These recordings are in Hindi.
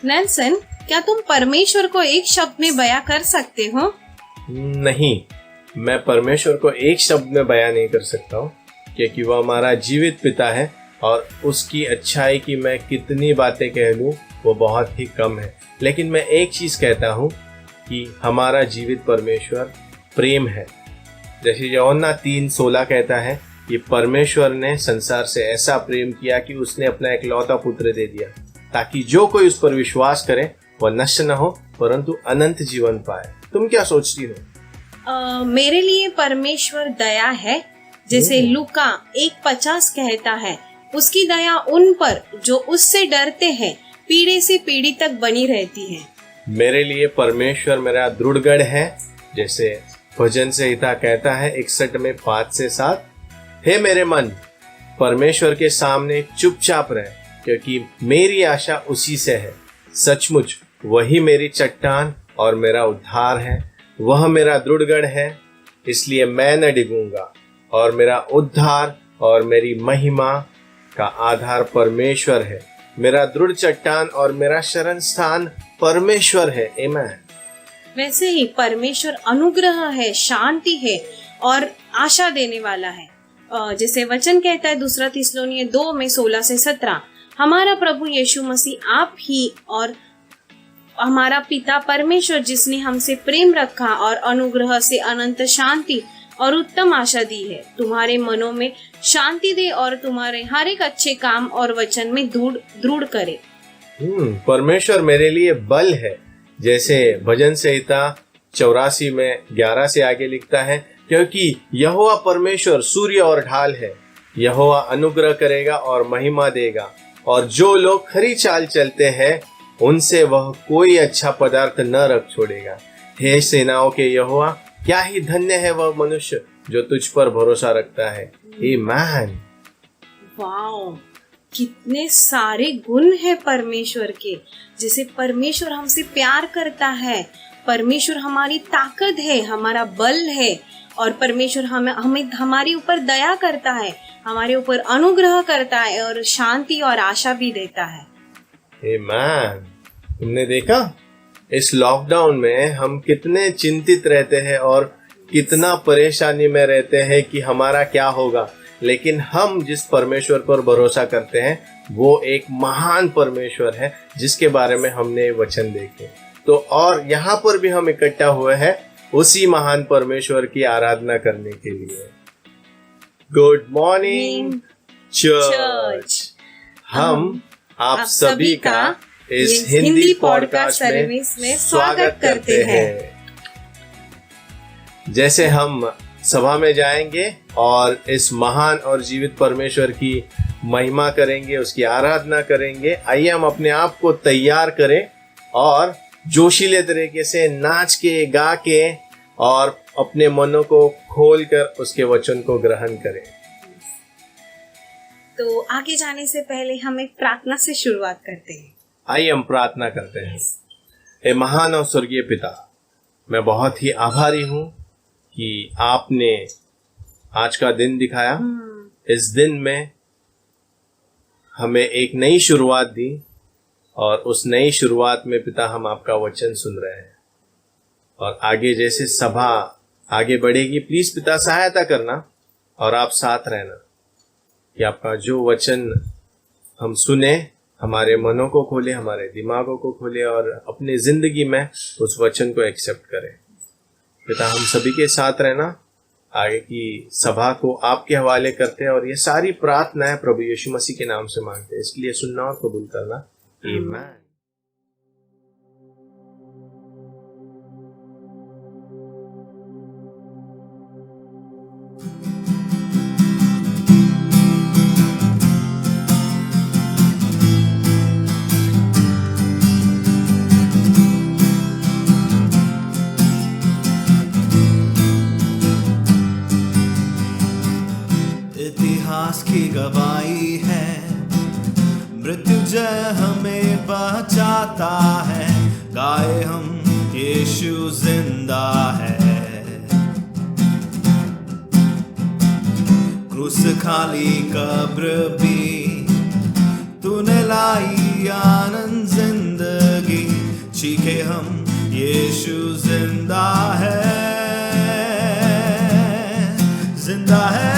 नेल्सन, क्या तुम परमेश्वर को एक शब्द में बयां कर सकते हो? नहीं, मैं परमेश्वर को एक शब्द में बयां नहीं कर सकता हूँ, क्योंकि वह हमारा जीवित पिता है और उसकी अच्छाई की मैं कितनी बातें कह लूँ वो बहुत ही कम है। लेकिन मैं एक चीज़ कहता हूँ कि हमारा जीवित परमेश्वर प्रेम है। जैसे यूहन्ना 3:16 कहता है कि परमेश्वर ने संसार से ऐसा प्रेम किया कि उसने अपना इकलौता पुत्र दे दिया, ताकि जो कोई उस पर विश्वास करे वह नष्ट न हो परंतु अनंत जीवन पाए। तुम क्या सोचती हो? मेरे लिए परमेश्वर दया है। जैसे लूका 1:50 कहता है, उसकी दया उन पर जो उससे डरते हैं पीढ़ी से पीढ़ी तक बनी रहती है। मेरे लिए परमेश्वर मेरा दृढ़गढ़ है। जैसे भजन संहिता कहता है 61 में 5 से 7, हे मेरे मन, परमेश्वर के सामने चुपचाप रह, क्योंकि मेरी आशा उसी से है। सचमुच वही मेरी चट्टान और मेरा उद्धार है, वह मेरा दृढ़गढ़ है, इसलिए मैं न डिगूंगा। और मेरा उद्धार और मेरी महिमा का आधार परमेश्वर है। मेरा दृढ़ चट्टान और मेरा शरण स्थान परमेश्वर है। आमीन। वैसे ही परमेश्वर अनुग्रह है, शांति है और आशा देने वाला है। जैसे वचन कहता है 2 थिस्सलुनीय 2 में 16 से 17, हमारा प्रभु यीशु मसीह आप ही और हमारा पिता परमेश्वर जिसने हमसे प्रेम रखा और अनुग्रह से अनंत शांति और उत्तम आशा दी है, तुम्हारे मनों में शांति दे और तुम्हारे हर एक अच्छे काम और वचन में दृढ़ करे। परमेश्वर मेरे लिए बल है। जैसे भजन संहिता 84 में 11 से आगे लिखता है, क्योंकि यहोवा परमेश्वर सूर्य और ढाल है, यहोवा अनुग्रह करेगा और महिमा देगा, और जो लोग खरी चाल चलते हैं उनसे वह कोई अच्छा पदार्थ न रख छोड़ेगा। हे सेनाओं के यहोवा, क्या ही धन्य है वह मनुष्य जो तुझ पर भरोसा रखता है। आमीन। वाओ, कितने सारे गुण है परमेश्वर के। जैसे परमेश्वर हमसे प्यार करता है, परमेश्वर हमारी ताकत है, हमारा बल है, और परमेश्वर हमें हमारे ऊपर दया करता है, हमारे ऊपर अनुग्रह करता है और शांति और आशा भी देता है। आमीन। तुमने देखा इस लॉकडाउन में हम कितने चिंतित रहते हैं और कितना परेशानी में रहते हैं कि हमारा क्या होगा, लेकिन हम जिस परमेश्वर पर भरोसा करते हैं वो एक महान परमेश्वर है जिसके बारे में हमने वचन देखे। तो और यहाँ पर भी हम इकट्ठा हुए हैं उसी महान परमेश्वर की आराधना करने के लिए। Good morning church. हम आप सभी का इस हिंदी पॉडकास्ट सर्विस में स्वागत करते हैं। जैसे हम सभा में जाएंगे और इस महान और जीवित परमेश्वर की महिमा करेंगे, उसकी आराधना करेंगे, आइए हम अपने आप को तैयार करें और जोशीले तरीके से नाच के, गा के और अपने मनों को खोल कर उसके वचन को ग्रहण करें। तो आगे जाने से पहले हम एक प्रार्थना से शुरुआत करते हैं। आइए हम प्रार्थना करते हैं। हे महान और स्वर्गीय पिता, मैं बहुत ही आभारी हूँ कि आपने आज का दिन दिखाया। इस दिन में हमें एक नई शुरुआत दी और उस नई शुरुआत में पिता हम आपका वचन सुन रहे हैं, और आगे जैसे सभा आगे बढ़ेगी प्लीज पिता सहायता करना और आप साथ रहना कि आपका जो वचन हम सुने हमारे मनों को खोले, हमारे दिमागों को खोले और अपनी जिंदगी में उस वचन को एक्सेप्ट करें। पिता हम सभी के साथ रहना। आगे की सभा को आपके हवाले करते हैं और ये सारी प्रार्थनाएं प्रभु यीशु मसीह के नाम से मांगते हैं, इसलिए सुनना और कबूल करना। आमीन। इतिहास की गवाही है, मृत्युंजय हमें बचाता है, गाए हम यीशु जिंदा है। क्रूस खाली कब्र भी तूने लाई आनंद जिंदगी चीखे हम यीशु जिंदा है, जिंदा है,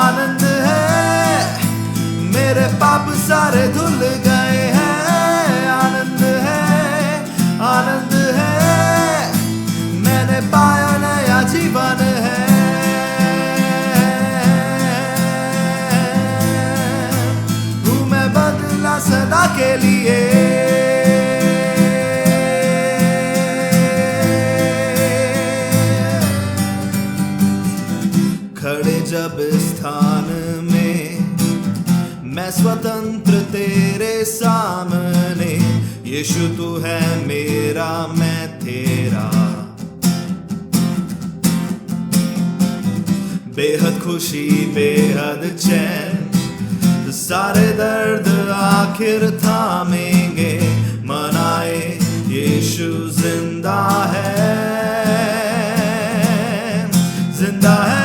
आनंद है, मेरे पाप सारे धुल गए हैं, आनंद है, मैंने पाया नया जीवन है, हूँ मैं बदला सदा के लिए, खड़े जब स्थान में मैं स्वतंत्र तेरे सामने, यीशु तू है मेरा मैं तेरा, बेहद खुशी बेहद चैन, सारे दर्द आखिर थामेंगे, मनाए यीशु जिंदा है, जिंदा है,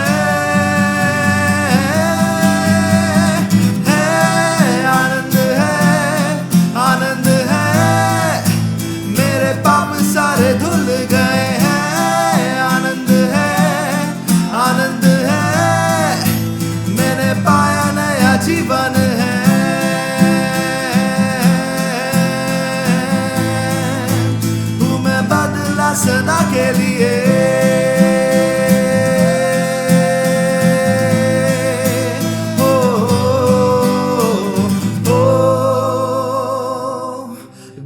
सारे धुल गए हैं, आनंद है, मैंने पाया नया जीवन है, हूँ मैं बदला सदा के लिए,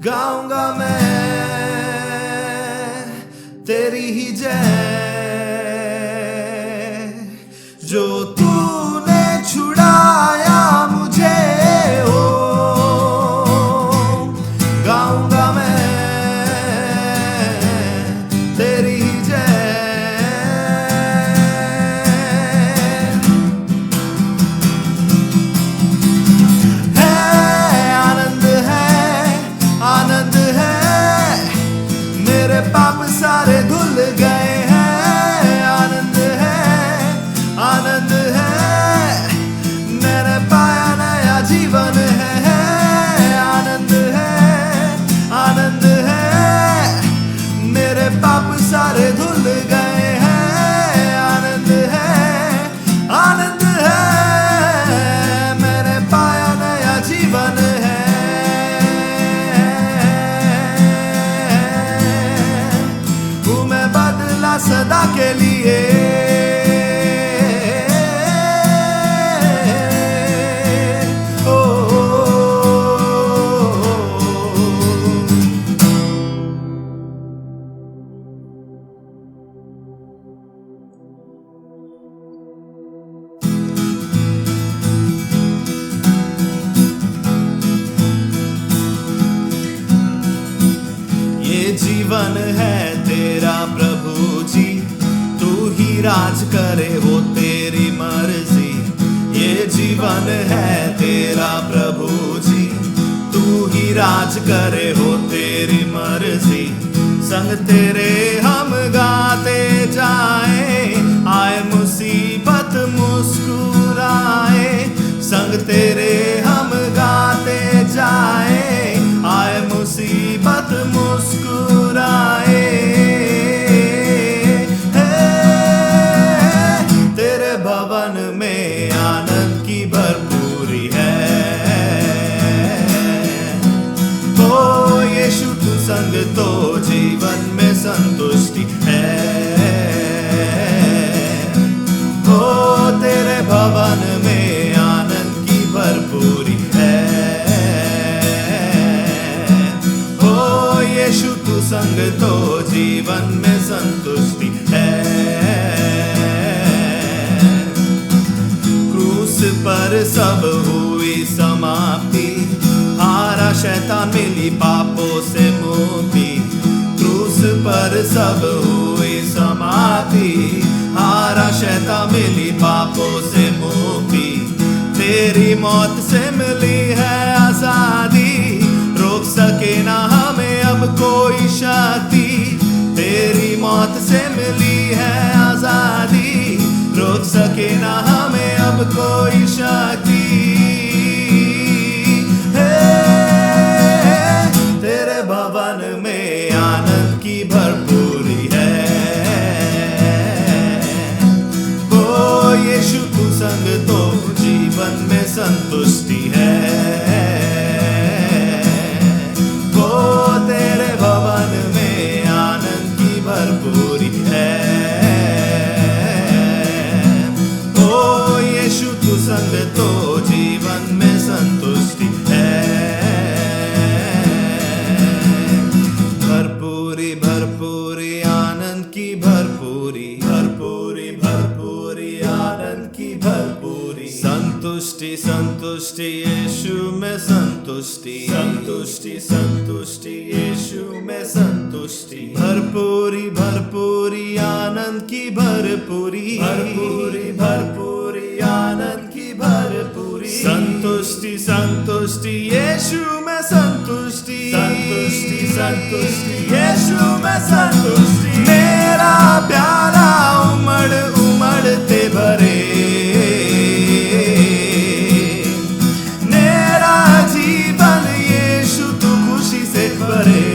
गाऊंगा मैं तेरी ही जय, जो तूने छुड़ाया मुझे हो, गाऊंगा मैं तेरी ही जय, आनंद है, मेरे पाप सारे धुल गए हैं, आनंद है, मैंने पाया नया जीवन है, आनंद है, मेरे पाप सारे धुल गए हैं, आनंद है, मैंने पाया नया जीवन है, हूँ मैं बदला सदा के लिए, ये जीवन है तेरा प्रभु जी, तू ही राज करे हो तेरी मर्जी, ये जीवन है तेरा प्रभु जी, तू ही राज करे हो तेरी मर्जी, संग तेरे हम गाते जाए, आए मुसीबत मुस्कुराए, संग तेरे हम गाते जाए, आए मुसीबत मुस्कुराए, तेरे भवन में आनंद की भरपूरी है, ओ यीशु तू संग तो जीवन में संतुष्टि है, ओ तेरे भवन में आनंद की भरपूरी है, ओ यीशु तू संग तो जीवन में संतुष्टि है, क्रूस पर सब हुई समाप्ति, हारा शैतान मिली पापों से मुक्ति, क्रूस पर सब हुई समाप्ति, हारा शैतान मिली पापों से मुक्ति, तेरी मौत से मिली है आजादी, रोक सके ना हमें अब कोई शक्ति, तेरी मौत से मिली है आजादी, रोक सके ना हमें अब कोई शक्ति, संतुष्टि है। वो तेरे भवन में आनंद की भरपूरी है। ओ यीशु तू संग तो जीवन में संतुष्टि है। भरपूरी भरपूरी आनंद की भरपूरी, भरपूरी भरपूरी आनंद की भरपूरी। संतुष्टि संतुष्टि यीशु में संतुष्टि, संतुष्टि संतुष्टि यीशु में संतुष्टि। भरपूरी भरपूरी आनंद की भरपूरी, भरपूरी भरपूरी आनंद की भरपूरी। संतुष्टि संतुष्टि यीशु में संतुष्टि, संतुष्टि संतुष्टि यीशु में संतुष्टि। मेरा प्याला उमड़ उमड़ते भरे, मेरा जीवन यीशु तू खुशी से भरे।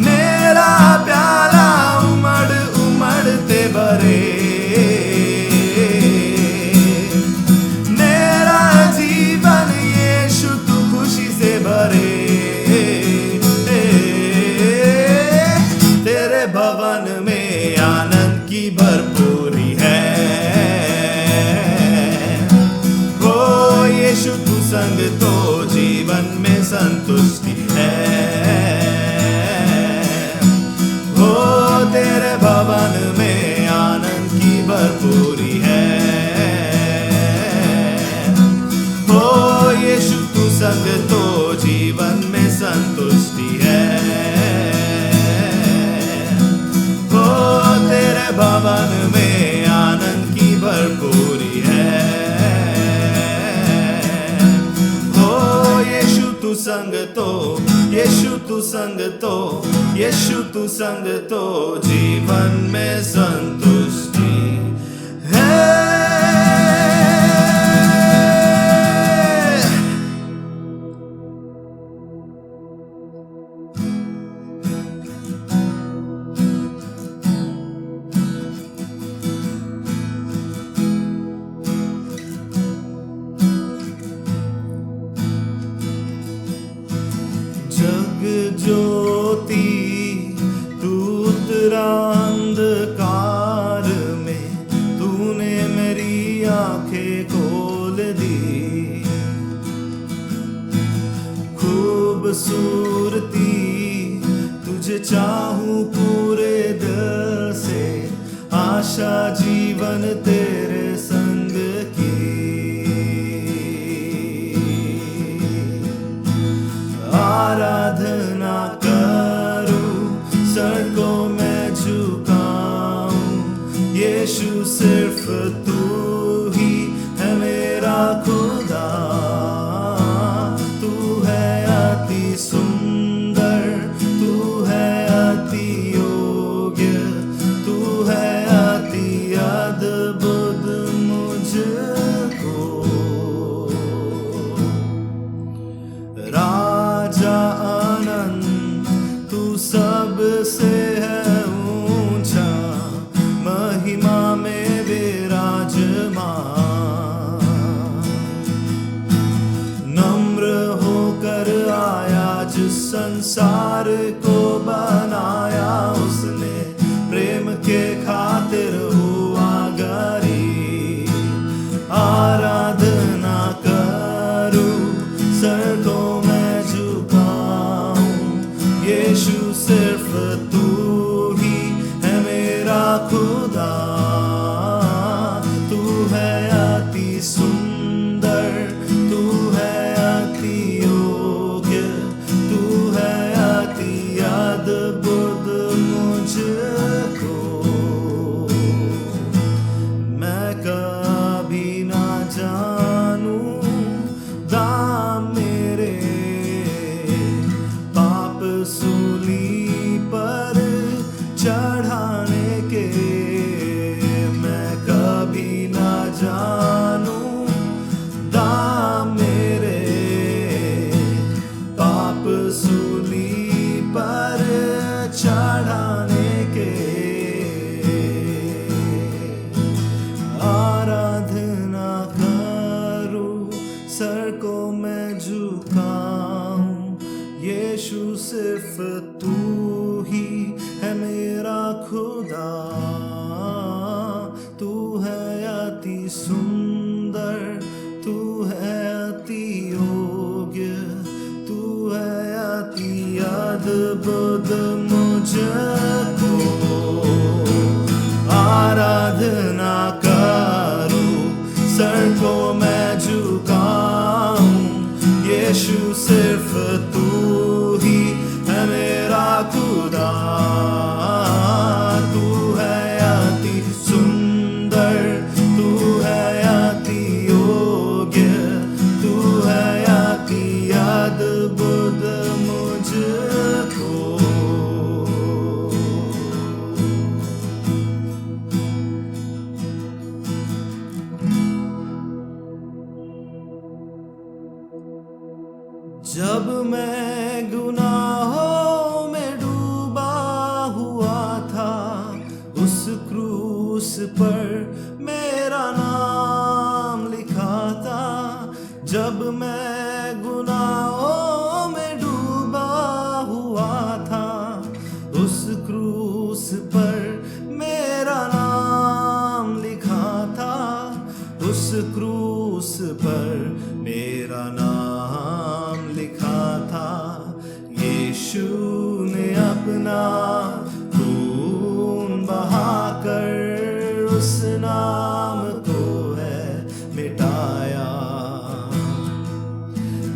मेरा प्याला उमड़ उमड़ते भरे, मेरा जीवन यीशु तू खुशी से भरे। तेरे भवन में आनंद की भरपूरी है। ओ यीशु तू संग तो जीवन में संतुष्टि है। ओ तेरे भवन में आनंद की भरपूरी है। ओ यीशु तू संग तो जीवन में संतुष्टि है। ओ तेरे भवन में आनंद की भरपूरी है। ओ यीशु तू संग तो, यीशु तू संग तो, यीशु तू संग तो जीवन में संतुष्टि है। जग ज्योति तू उतरा अंधकार में, तूने मेरी आंखें खोल दी। खूबसूरती तुझे चाहूं पूरे दिल से, आशा जीवन तेरे संग की। आराधना करूं सड़कों में झुकाऊं, यीशु सिर्फ तू ही है मेरा खुदा। तू है अति सुंदर, तू है अति योग्य, तू है अति अद्भुत मुझको। राजा अनंत तू सबसे है ऊंचा, महिमा में विराजमान। नम्र होकर आया जिस संसार को बनाया उसने, प्रेम के खातिर हुआ गरीब। आराधना करूं सड़कों में झुकाऊं, यीशु सिर्फ तू ही है मेरा खुदा। तू है अति सुंदर, तू है अति योग्य, तू है अति अद्भुत मुझको। मैं कभी ना जानूं दाम मेरे, पाप सूली पर चढ़ाने के। मैं कभी ना जानूं सुंदर, तू है अति योग्य, तू है अति अद्भुत, मुझको आराधना करूं, सर को मैं झुकाऊं, यीशु सिर्फ तू ही है मेरा खुदा। तू है अति सुंदर, तू है अति योग्य, तू है अति अद्भुत, मुझको जब मैं गुनाहों में डूबा हुआ था, उस क्रूस पर मेरा नाम लिखा था। जब मैं गुनाहों में डूबा हुआ था, उस क्रूस पर मेरा नाम लिखा था। उस क्रूस पर मेरा नाम लिखा था। यीशु ने अपना खून बहाकर उस नाम को है मिटाया।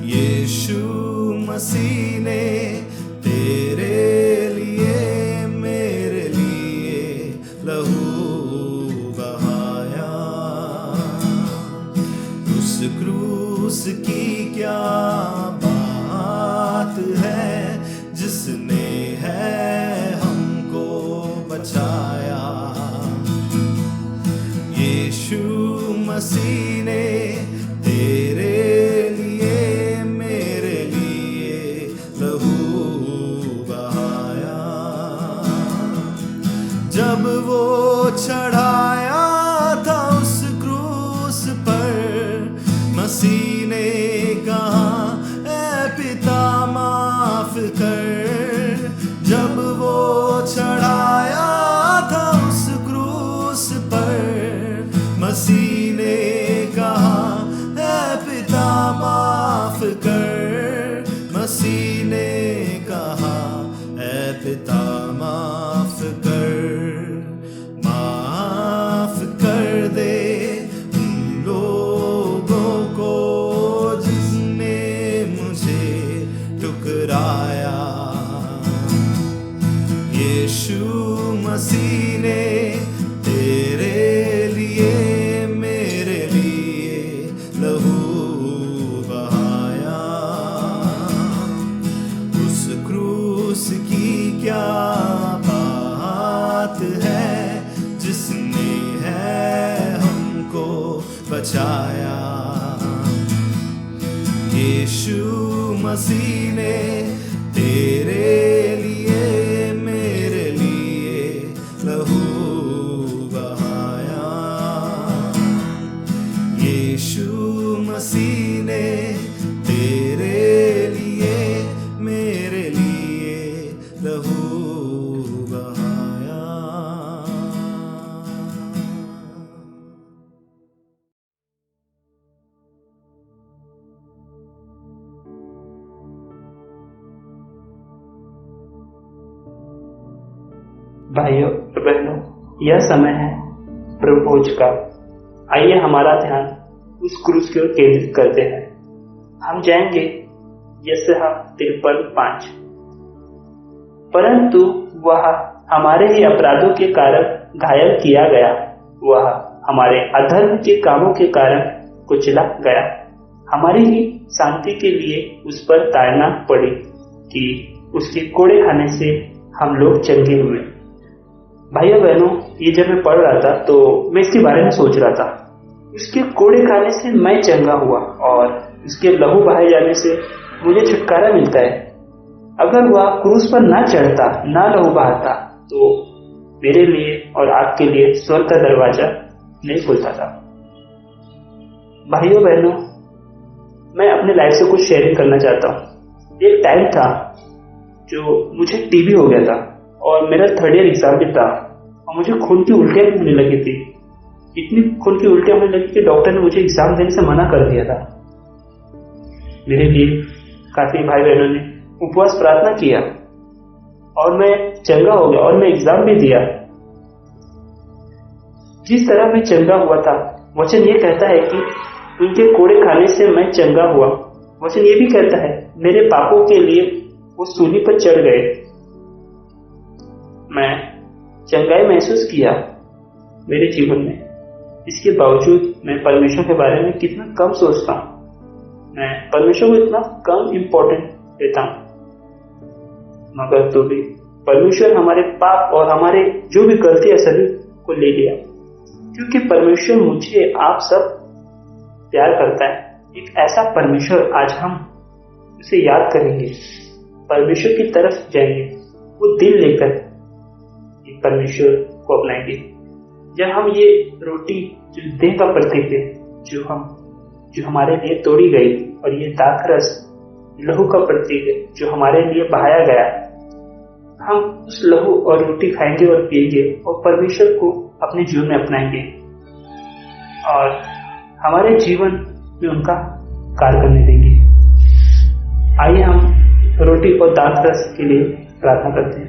यीशु मसीह ने तेरे लिए मेरे लिए लहू बहाया। उस क्रूस की क्या बात है, जिसने है हमको बचाया। यीशु मसीह ने तेरे लिए मेरे लिए लहू बहाया। जब वो चढ़ाया था उस क्रूस पर, मसीह ने कहा ऐ पिता माफ कर। जब वो चढ़ाया था उस क्रूस पर, मसीह ने कहा ऐ पिता माफ कर। मसीह ने कहा ऐ पिता माफ कर। माफ कर दे उन लोगों को जिसने मुझे ठुकराया। यीशु मसीह ने तेरे लिए मेरे लिए लहू बहाया। उस क्रूस की क्या बात है, जिसने है हमको बचाया। यीशु मसीह ने तेरे लिए मेरे लिए लहू बहाया। यीशु मसीह ने तेरे लिए मेरे लिए लहू बहाया। भाइयों और बहनों, यह समय है प्रभु भोज का। आइए हमारा ध्यान उस क्रूस की ओर केंद्रित करते हैं। हम जाएंगे यशायाह 53:5। परंतु वह हमारे ही अपराधों के कारण घायल किया गया, वह हमारे अधर्म के कामों के कारण कुचला गया। हमारी ही शांति के लिए उस पर ताड़ना पड़ी कि उसके कोड़े खाने से हम लोग चंगे हुए। भाइयों बहनों, ये जब मैं पढ़ रहा था तो मैं इसके बारे में सोच रहा था। उसके कोड़े खाने से मैं चंगा हुआ और उसके लहू बहाए जाने से मुझे छुटकारा मिलता है। अगर वह क्रूस पर ना चढ़ता, ना लहू बहाता, तो मेरे लिए और आपके लिए स्वर्ग का दरवाजा नहीं खुलता था। भाइयों बहनों, मैं अपने लाइफ से कुछ शेयरिंग करना चाहता हूँ। एक टाइम था जो मुझे टीबी हो गया था और मेरा 3rd ईयर एग्जाम भी था और मुझे खून की उल्टियां भी होने लगी थी। इतनी खून की उल्टियां होने लगी कि डॉक्टर ने मुझे एग्जाम देने से मना कर दिया था। मेरे लिए काफी भाई बहनों ने उपवास प्रार्थना किया और मैं चंगा हो गया और मैं एग्जाम भी दिया। जिस तरह मैं चंगा हुआ था, वचन ये कहता है कि उनके कोड़े खाने से मैं चंगा हुआ। वचन ये भी कहता है मेरे पापों के लिए वो सूली पर चढ़ गए। मैं चंगाई महसूस किया मेरे जीवन में। इसके बावजूद मैं परमेश्वर के बारे में कितना कम सोचता हूँ, मैं परमेश्वर को इतना कम इम्पोर्टेंट देता हूँ। मगर तो भी परमेश्वर हमारे पाप और हमारे जो भी गलती है सभी को ले लिया, क्योंकि परमेश्वर मुझे आप सब प्यार करता है। एक ऐसा परमेश्वर आज हम उसे याद करेंगे, परमेश्वर की तरफ जाएंगे, वो दिल लेकर परमेश्वर को अपनाएंगे। जब हम ये रोटी जो देह का प्रतीक है, जो हमारे लिए तोड़ी गई, और ये दाखरस लहू का प्रतीक है जो हमारे लिए बहाया गया, हम उस लहू और रोटी खाएंगे और पिएंगे और परमेश्वर को अपने जीवन में अपनाएंगे और हमारे जीवन में उनका कार्य करने देंगे। आइए हम रोटी और दाखरस के लिए प्रार्थना करते हैं।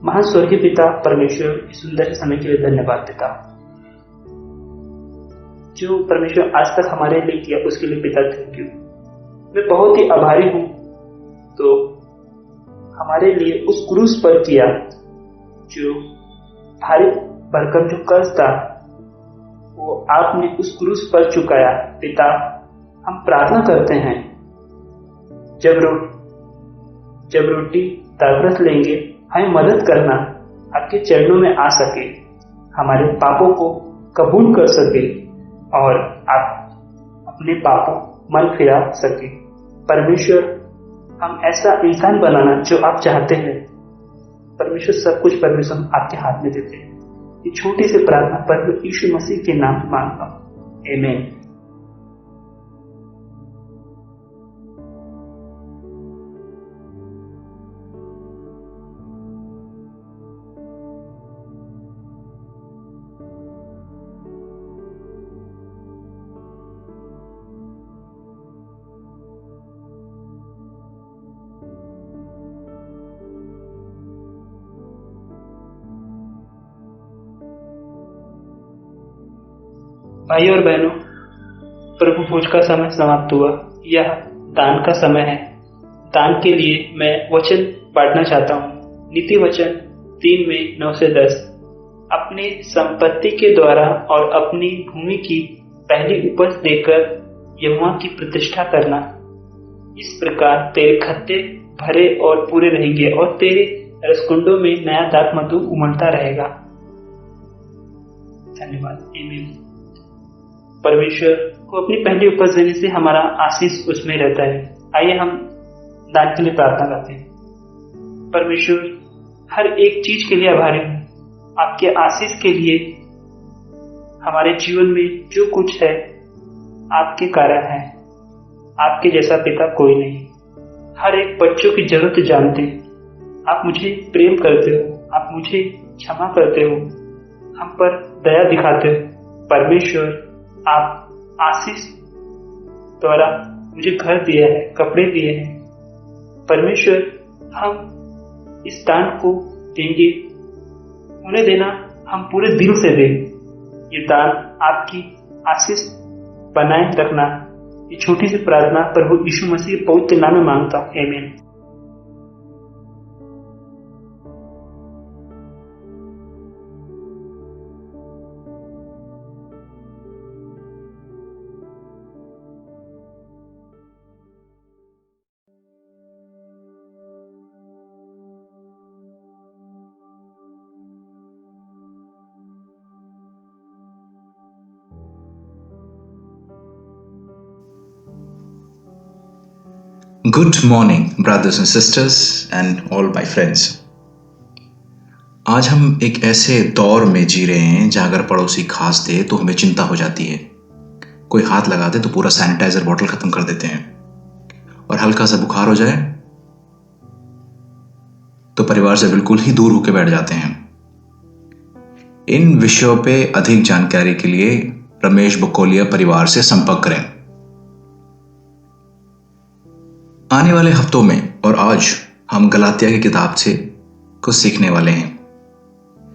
महान स्वर्गीय पिता परमेश्वर, इस सुंदर समय के लिए धन्यवाद पिता, जो परमेश्वर आज तक हमारे लिए किया उसके लिए पिता थैंक यू। मैं बहुत ही आभारी हूँ तो हमारे लिए उस क्रूस पर किया जो भारी भरकम जो कर्ज था वो आपने उस क्रूस पर चुकाया। पिता हम प्रार्थना करते हैं जब रोटी दाखरस लेंगे हमें मदद करना, आपके चरणों में आ सके, हमारे पापों को कबूल कर सके और आप अपने पापों मन फिरा सके। परमेश्वर हम ऐसा इंसान बनाना जो आप चाहते हैं। परमेश्वर सब कुछ परमेश्वर आपके हाथ में देते हैं। ये छोटी सी प्रार्थना प्रभु यीशु मसीह के नाम मांगता हूं, आमीन। भाई और बहनों, प्रभु भोज का समय समाप्त हुआ। यह दान का समय है। दान के लिए मैं वचन बांटना चाहता हूँ। नीति वचन 3 में 9 से 10। अपनी संपत्ति के द्वारा और अपनी भूमि की पहली उपज देकर यहोवा की प्रतिष्ठा करना। इस प्रकार तेरे खत्ते भरे और पूरे रहेंगे और तेरे रसकुंडों में नया दाख मधु उमड़ता रहेगा। धन्यवाद, आमीन। परमेश्वर को अपनी पहली उपज देने से हमारा आशीष उसमें रहता है। आइए हम दान के लिए प्रार्थना करते हैं। परमेश्वर, हर एक चीज के लिए आभारी हूँ, आपके आशीष के लिए। हमारे जीवन में जो कुछ है आपके कारण है। आपके जैसा पिता कोई नहीं। हर एक बच्चों की जरूरत जानते हैं। आप मुझे प्रेम करते हो, आप मुझे क्षमा करते हो, हम पर दया दिखाते हो। परमेश्वर, आप आशीष द्वारा मुझे घर दिया है, कपड़े दिए हैं। परमेश्वर, हम इस दान को देंगे, उन्हें देना हम पूरे दिल से दें। ये दान आपकी आशीष बनाए रखना। ये छोटी सी प्रार्थना प्रभु यीशु मसीह के पवित्र नाम में मांगता हूँ, आमीन। Good morning, brothers and sisters and all my friends. आज हम एक ऐसे दौर में जी रहे हैं जहां अगर पड़ोसी खांस दे तो हमें चिंता हो जाती है। कोई हाथ लगा दे तो पूरा सैनिटाइजर बॉटल खत्म कर देते हैं, और हल्का सा बुखार हो जाए तो परिवार से बिल्कुल ही दूर होकर बैठ जाते हैं। इन विषयों पे अधिक जानकारी के लिए रमेश बकोलिया परिवार से संपर्क करें। आने वाले हफ्तों में और आज हम गलातिया की किताब से कुछ सीखने वाले हैं,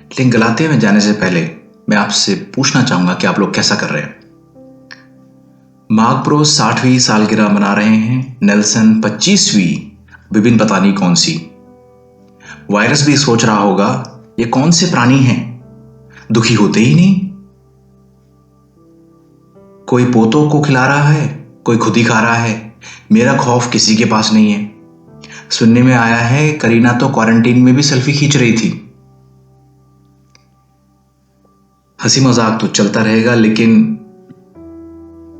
लेकिन गलातिया में जाने से पहले मैं आपसे पूछना चाहूंगा कि आप लोग कैसा कर रहे हैं। मार्क ब्रो 60वीं सालगिरह मना रहे हैं, नेल्सन 25वीं, विभिन्न पता नहीं कौन सी। वायरस भी सोच रहा होगा ये कौन से प्राणी हैं, दुखी होते ही नहीं। कोई पोतों को खिला रहा है, कोई खुद ही खा रहा है। मेरा खौफ किसी के पास नहीं है। सुनने में आया है करीना तो क्वारंटीन में भी सेल्फी खींच रही थी। हंसी मजाक तो चलता रहेगा, लेकिन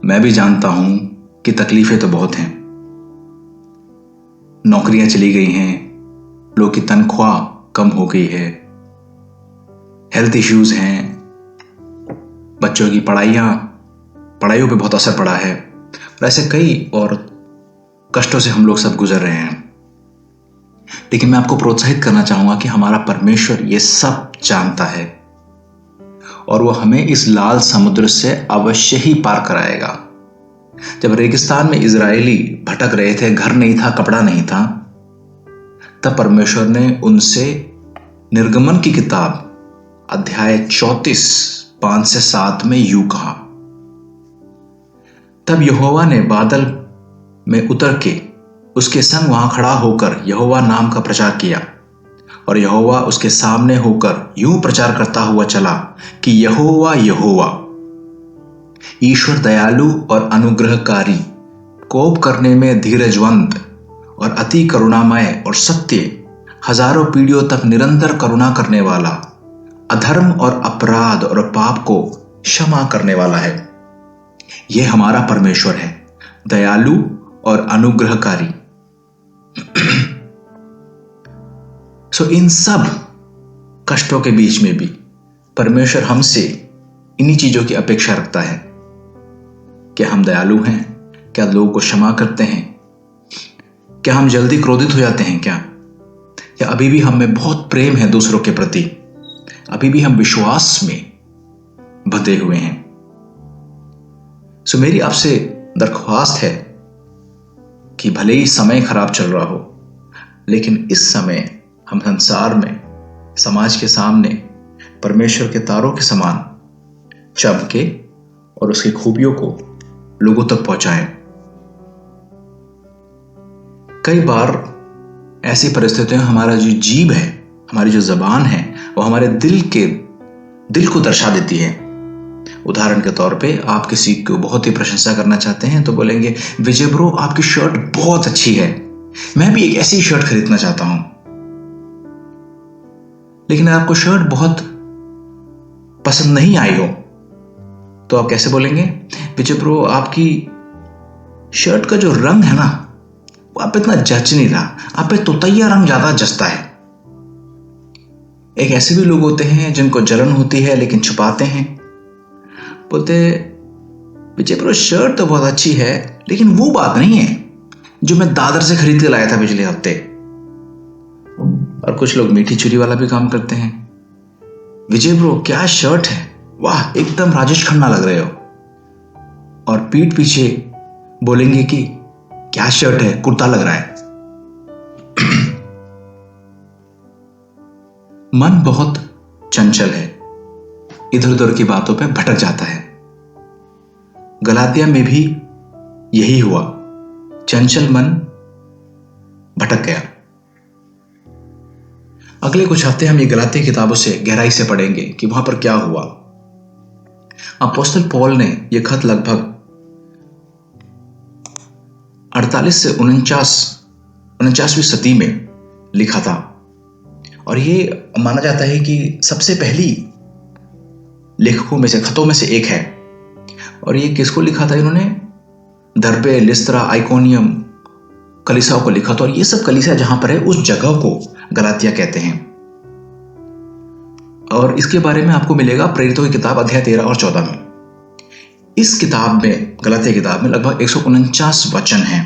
मैं भी जानता हूं कि तकलीफें तो बहुत हैं। नौकरियां चली गई हैं, लोग की तनख्वाह कम हो गई है, हेल्थ इश्यूज हैं, बच्चों की पढ़ाइयों पे बहुत असर पड़ा है, और ऐसे कई और कष्टों से हम लोग सब गुजर रहे हैं। लेकिन मैं आपको प्रोत्साहित करना चाहूंगा कि हमारा परमेश्वर ये सब जानता है और वो हमें इस लाल समुद्र से अवश्य ही पार कराएगा। जब रेगिस्तान में इजरायली भटक रहे थे, घर नहीं था, कपड़ा नहीं था, तब परमेश्वर ने उनसे निर्गमन की किताब अध्याय 34 5 से 7 में यूं कहा, तब यहोवा ने बादल में उतर के उसके संग वहां खड़ा होकर यहोवा नाम का प्रचार किया, और यहोवा उसके सामने होकर यूं प्रचार करता हुआ चला कि यहोवा यहोवा ईश्वर दयालु और अनुग्रहकारी, कोप करने में धीरजवंत और अति करुणामय और सत्य, हजारों पीढ़ियों तक निरंतर करुणा करने वाला, अधर्म और अपराध और पाप को क्षमा करने वाला है। यह हमारा परमेश्वर है, दयालु और अनुग्रहकारी। इन सब कष्टों के बीच में भी परमेश्वर हमसे इन्हीं चीजों की अपेक्षा रखता है। क्या हम दयालु हैं? क्या लोगों को क्षमा करते हैं? क्या हम जल्दी क्रोधित हो जाते हैं? या अभी भी हम में बहुत प्रेम है दूसरों के प्रति? अभी भी हम विश्वास में बंधे हुए हैं? मेरी आपसे दरख्वास्त है कि भले ही समय खराब चल रहा हो, लेकिन इस समय हम संसार में, समाज के सामने परमेश्वर के तारों के समान चमके और उसकी खूबियों को लोगों तक पहुंचाएं। कई बार ऐसी परिस्थितियों में हमारा जो जीभ है, हमारी जो जबान है, वो हमारे दिल को दर्शा देती है। उदाहरण के तौर पे आप किसी को बहुत ही प्रशंसा करना चाहते हैं तो बोलेंगे, विजय ब्रो आपकी शर्ट बहुत अच्छी है, मैं भी एक ऐसी शर्ट खरीदना चाहता हूं। लेकिन आपको शर्ट बहुत पसंद नहीं आई हो तो आप कैसे बोलेंगे, विजय ब्रो आपकी शर्ट का जो रंग है ना, वो आप पे इतना जच नहीं रहा, आप पे तोतैया रंग ज्यादा जचता है। एक ऐसे भी लोग होते हैं जिनको जलन होती है लेकिन छुपाते हैं, बोलते विजय ब्रो शर्ट तो बहुत अच्छी है, लेकिन वो बात नहीं है जो मैं दादर से खरीद के लाया था पिछले हफ्ते। और कुछ लोग मीठी छुरी वाला भी काम करते हैं, विजय ब्रो क्या शर्ट है, वाह एकदम राजेश खन्ना लग रहे हो। और पीठ पीछे बोलेंगे कि क्या शर्ट है, कुर्ता लग रहा है। मन बहुत चंचल है, इधर उधर की बातों पे भटक जाता है। गलातिया में भी यही हुआ, चंचल मन भटक गया। अगले कुछ हफ्ते हम ये गलातिया किताबों से गहराई से पढ़ेंगे कि वहां पर क्या हुआ। अपोस्तल पौल ने यह खत लगभग 48 से 49वीं सदी में लिखा था, और ये माना जाता है कि सबसे पहली लेखकों में से, खतों में से एक है। और ये किसको लिखा था इन्होंने? दरबे, लिस्त्रा, आइकोनियम कलीसियाओं को लिखा था। और ये सब कलीसिया जहां पर है उस जगह को गलातिया कहते हैं। और इसके बारे में आपको मिलेगा प्रेरितों की किताब अध्याय 13 और 14 में। इस किताब में, गलातिया किताब में लगभग 149 वचन हैं,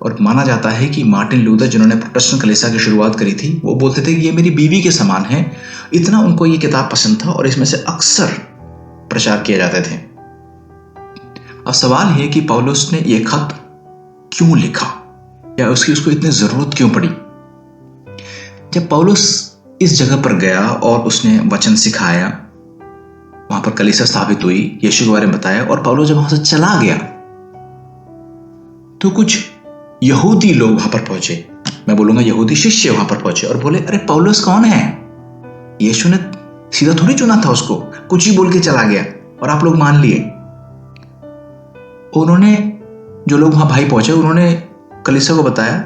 और माना जाता है कि मार्टिन लूथर, जिन्होंने प्रोटेस्टेंट कलीसिया की शुरुआत करी थी, वो बोलते थे कि ये मेरी बीवी के समान है। इतना उनको ये किताब पसंद था और इसमें से अक्सर प्रचार किए जाते थे। अब सवाल है कि पौलुस ने ये खत क्यों लिखा, या उसको इतनी जरूरत क्यों पड़ी। जब पौलुस इस जगह पर गया और उसने वचन सिखाया, वहां पर कलीसिया स्थापित हुई, यीशु के बारे में बताया, और पौलुस जब वहां से चला गया तो कुछ यहूदी लोग वहां पर पहुंचे, मैं बोलूंगा यहूदी शिष्य वहां पर पहुंचे और बोले, अरे पौलुस कौन है? यीशु ने सीधा थोड़ी चुना था उसको, कुछ ही बोल के चला गया और आप लोग मान लिए। उन्होंने, जो लोग वहां भाई पहुंचे, उन्होंने कलीसिया को बताया,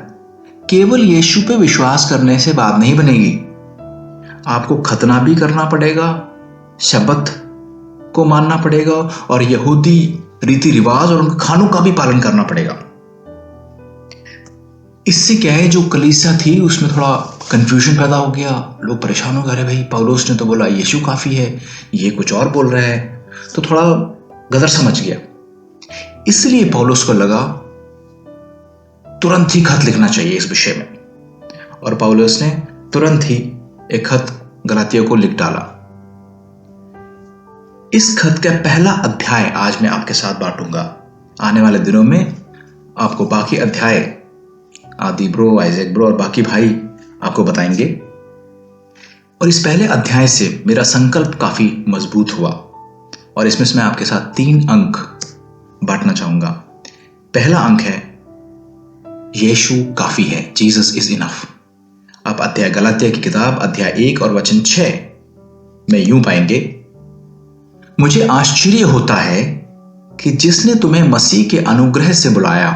केवल यीशु पे विश्वास करने से बात नहीं बनेगी, आपको खतना भी करना पड़ेगा, शब्बत को मानना पड़ेगा और यहूदी रीति रिवाज और उनके खानों का भी पालन करना पड़ेगा। इससे क्या है, जो कलीसिया थी उसमें थोड़ा कंफ्यूजन पैदा हो गया, लोग परेशान हो गए, अरे भाई पौलुस ने तो बोला यीशु काफी है, ये कुछ और बोल रहा है, तो थोड़ा गदर समझ गया। इसलिए पौलुस को लगा तुरंत ही खत लिखना चाहिए इस विषय में, और पौलुस ने तुरंत ही एक खत गलातियों को लिख डाला। इस खत का पहला अध्याय आज मैं आपके साथ बांटूंगा। आने वाले दिनों में आपको बाकी अध्याय आदि ब्रो, आइजैक ब्रो और बाकी भाई आपको बताएंगे। और इस पहले अध्याय से मेरा संकल्प काफी मजबूत हुआ और इसमें से मैं आपके साथ 3 अंक बांटना चाहूंगा। पहला अंक है यीशु काफी है, जीसस इज इनफ। आप अध्याय गलातिया की किताब अध्याय 1 और वचन 6 में यूं पाएंगे, मुझे आश्चर्य होता है कि जिसने तुम्हें मसीह के अनुग्रह से बुलाया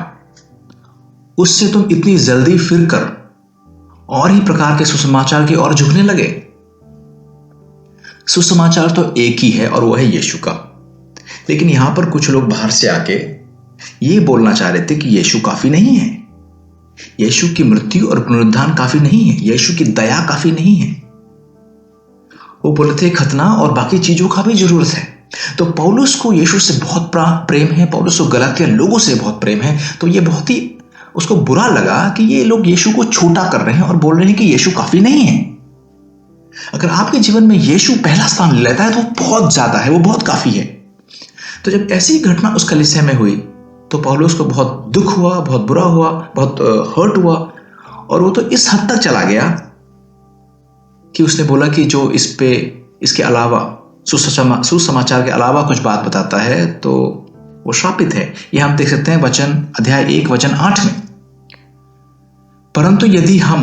उससे तुम इतनी जल्दी फिरकर और ही प्रकार के सुसमाचार की ओर झुकने लगे। सुसमाचार तो एक ही है और वह है यीशु का, लेकिन यहां पर कुछ लोग बाहर से आके ये बोलना चाह रहे थे कि यीशु काफी नहीं है, यीशु की मृत्यु और पुनरुत्थान काफी नहीं है, यीशु की दया काफी नहीं है। वो बोलते थे खतना और बाकी चीजों का भी जरूरत है। तो पौलुस को यीशु से बहुत प्रेम है, पौलुस को गलातिया लोगों से बहुत प्रेम है, तो ये बहुत ही उसको बुरा लगा कि ये लोग यीशु को छोटा कर रहे हैं और बोल रहे हैं कि यीशु काफी नहीं है। अगर आपके जीवन में यीशु पहला स्थान ले लेता है तो वो बहुत ज्यादा है, वो बहुत काफी है। तो जब ऐसी घटना उस कलीसिया में हुई तो पौलुस को बहुत दुख हुआ, बहुत बुरा हुआ, बहुत हर्ट हुआ, और वो तो इस हद तक चला गया कि उसने बोला कि जो इसके अलावा सुसमाचार के अलावा कुछ बात बताता है तो वो श्रापित है। यह हम देख सकते हैं वचन अध्याय 1 वचन 8 में, परंतु यदि हम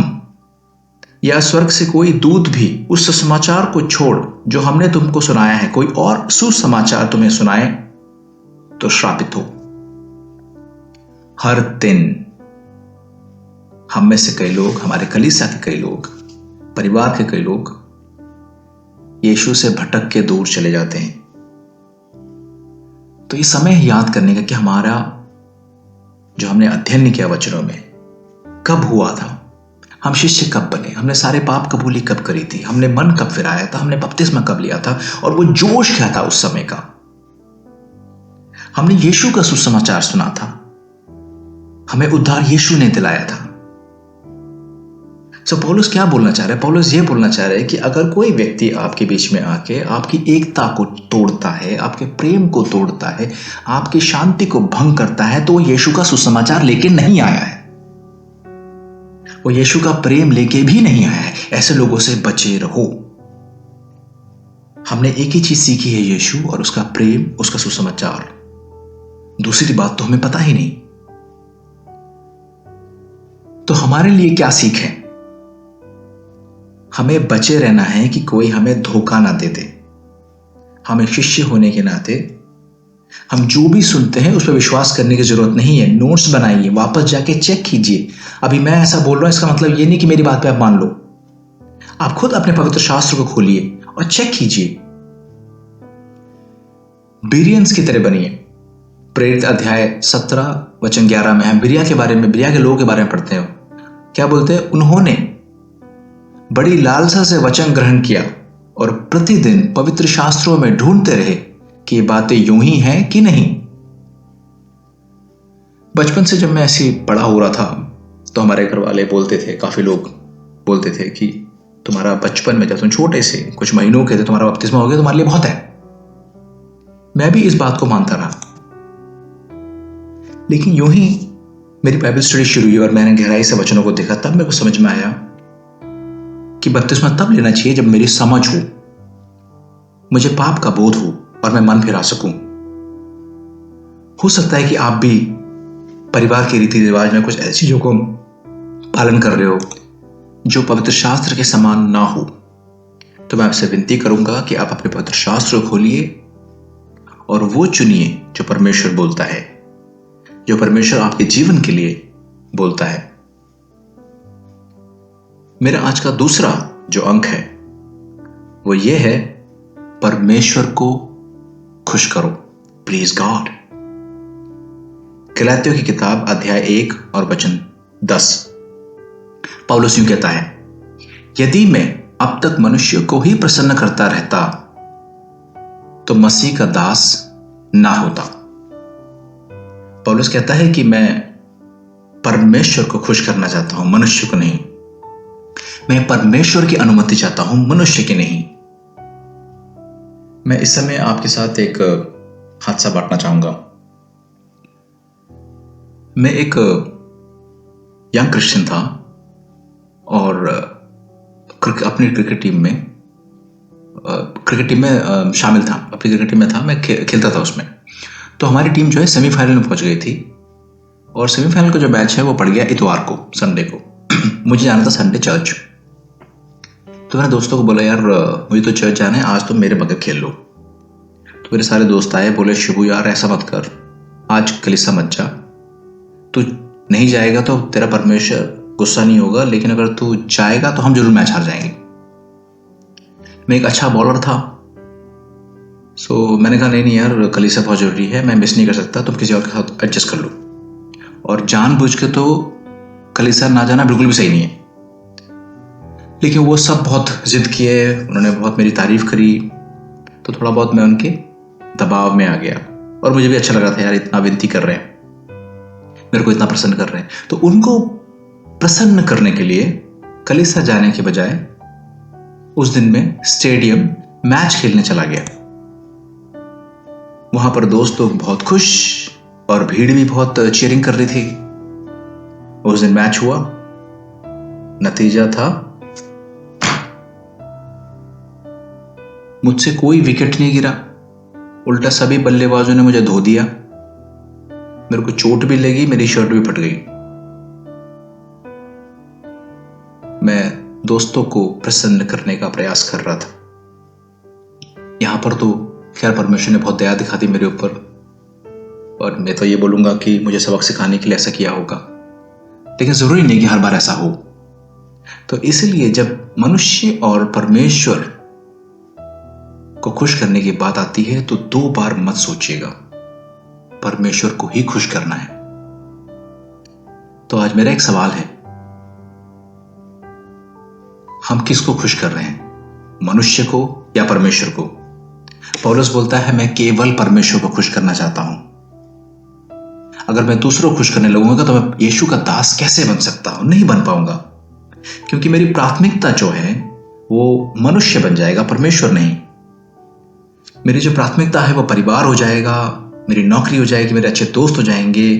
या स्वर्ग से कोई दूत भी उस सुसमाचार को छोड़ जो हमने तुमको सुनाया है कोई और सुसमाचार तुम्हें सुनाए तो श्रापित हो। हर दिन हम में से कई लोग, हमारे कलीसिया के कई लोग, परिवार के कई लोग यीशु से भटक के दूर चले जाते हैं। तो ये समय है याद करने का कि हमारा जो हमने अध्ययन नहीं किया वचनों में कब हुआ था, हम शिष्य कब बने, हमने सारे पाप कबूली कब करी थी, हमने मन कब फिराया था, हमने बपतिस्मा कब लिया था, और वो जोश क्या था उस समय का। हमने यीशु का सुसमाचार सुना था, हमें उद्धार यीशु ने दिलाया था। सो पौलुस क्या बोलना चाह रहे हैं? पौलुस ये बोलना चाह रहे हैं कि अगर कोई व्यक्ति आपके बीच में आके आपकी एकता को तोड़ता है, आपके प्रेम को तोड़ता है, आपकी शांति को भंग करता है, तो वो यीशु का सुसमाचार लेके नहीं आया है, वो यीशु का प्रेम लेके भी नहीं आया है। ऐसे लोगों से बचे रहो। हमने एक ही चीज सीखी है, यीशु और उसका प्रेम, उसका सुसमाचार। दूसरी बात तो हमें पता ही नहीं। तो हमारे लिए क्या सीख है? हमें बचे रहना है कि कोई हमें धोखा ना दे दे। हमें शिष्य होने के नाते हम जो भी सुनते हैं उस पर विश्वास करने की जरूरत नहीं है। नोट्स बनाइए, वापस जाके चेक कीजिए। अभी मैं ऐसा बोल रहा हूं इसका मतलब ये नहीं कि मेरी बात पे आप मान लो। आप खुद अपने पवित्र शास्त्र को खोलिए और चेक कीजिए। बिरियंस की तरह बनिए। प्रेरित अध्याय 17 वचन 11 में हम बिरिया के लोगों के बारे में पढ़ते हैं। क्या बोलते हैं? उन्होंने बड़ी लालसा से वचन ग्रहण किया और प्रतिदिन पवित्र शास्त्रों में ढूंढते रहे कि ये बातें यूं ही हैं कि नहीं। बचपन से जब मैं ऐसे बड़ा हो रहा था तो हमारे घर वाले बोलते थे, काफ़ी लोग बोलते थे कि तुम्हारा बचपन में जब तुम छोटे से कुछ महीनों के थे तुम्हारा बपतिस्मा हो गया, तुम्हारे लिए बहुत है। मैं भी इस बात को मानता रहा, लेकिन यूं ही मेरी बाइबल स्टडी शुरू हुई और मैंने गहराई से वचनों को देखा, तब मेरे को समझ में आया कि बपतिस्मा तब लेना चाहिए जब मेरी समझ हो, मुझे पाप का बोध हो और मैं मन फिरा सकूं। हो सकता है कि आप भी परिवार के रीति रिवाज में कुछ ऐसी चीजों को पालन कर रहे हो जो पवित्र शास्त्र के समान ना हो, तो मैं आपसे विनती करूंगा कि आप अपने पवित्र शास्त्र को खोलिए और वो चुनिए जो परमेश्वर बोलता है, जो परमेश्वर आपके जीवन के लिए बोलता है। मेरा आज का दूसरा जो अंक है वो ये है, परमेश्वर को खुश करो। Please God. गलातियों की किताब अध्याय 1 और वचन 10, पौलुस यूं कहता है, यदि मैं अब तक मनुष्य को ही प्रसन्न करता रहता तो मसीह का दास ना होता। पौलुस कहता है कि मैं परमेश्वर को खुश करना चाहता हूं, मनुष्य को नहीं। मैं परमेश्वर की अनुमति चाहता हूं, मनुष्य की नहीं। मैं इस समय आपके साथ एक हादसा बांटना चाहूंगा। मैं एक यंग क्रिश्चियन था और अपनी क्रिकेट टीम में शामिल था, अपनी क्रिकेट टीम में था, मैं खेलता था उसमें। तो हमारी टीम जो है सेमीफाइनल में पहुंच गई थी और सेमीफाइनल का जो मैच है वो पड़ गया इतवार को, संडे को। मुझे जाना था संडे चर्च। तो मैंने दोस्तों को बोला, यार मुझे तो चर्च जाना है, आज तुम मेरे बगैर खेल लो। तो मेरे सारे दोस्त आए, बोले शिबू यार ऐसा मत कर, आज कलीसिया मत जा, तू नहीं जाएगा तो तेरा परमेश्वर गुस्सा नहीं होगा, लेकिन अगर तू जाएगा तो हम जरूर मैच हार जाएंगे। मैं एक अच्छा बॉलर था, सो मैंने कहा नहीं यार कलीसिया बहुत जरूरी है, मैं मिस नहीं कर सकता, तुम किसी और के साथ एडजस्ट कर लो। और जानबूझ के तो कलीसिया ना जाना बिल्कुल भी सही नहीं है। लेकिन वो सब बहुत जिद किए, उन्होंने बहुत मेरी तारीफ करी, तो थोड़ा बहुत मैं उनके दबाव में आ गया और मुझे भी अच्छा लग रहा था, यार इतना विनती कर रहे हैं, मेरे को इतना प्रसन्न कर रहे हैं। तो उनको प्रसन्न करने के लिए कलीसिया जाने के बजाय उस दिन में स्टेडियम मैच खेलने चला गया। वहां पर दोस्त लोग बहुत खुश और भीड़ भी बहुत चीयरिंग कर रही थी। उस दिन मैच हुआ, नतीजा था मुझसे कोई विकेट नहीं गिरा, उल्टा सभी बल्लेबाजों ने मुझे धो दिया। मेरे को चोट भी लगी, मेरी शर्ट भी फट गई। मैं दोस्तों को प्रसन्न करने का प्रयास कर रहा था। यहां पर तो खैर परमेश्वर ने बहुत दया दिखा दी मेरे ऊपर, और मैं तो ये बोलूंगा कि मुझे सबक सिखाने के लिए ऐसा किया होगा, लेकिन जरूरी नहीं कि हर बार ऐसा हो। तो इसलिए जब मनुष्य और परमेश्वर को खुश करने की बात आती है तो 2 बार मत सोचिएगा, परमेश्वर को ही खुश करना है। तो आज मेरा एक सवाल है, हम किसको खुश कर रहे हैं, मनुष्य को या परमेश्वर को? पौलुस बोलता है मैं केवल परमेश्वर को खुश करना चाहता हूं। अगर मैं दूसरों को खुश करने लगूंगा तो मैं यीशु का दास कैसे बन सकता हूं? नहीं बन पाऊंगा, क्योंकि मेरी प्राथमिकता जो है वो मनुष्य बन जाएगा, परमेश्वर नहीं। मेरी जो प्राथमिकता है वो परिवार हो जाएगा, मेरी नौकरी हो जाएगी, मेरे अच्छे दोस्त हो जाएंगे।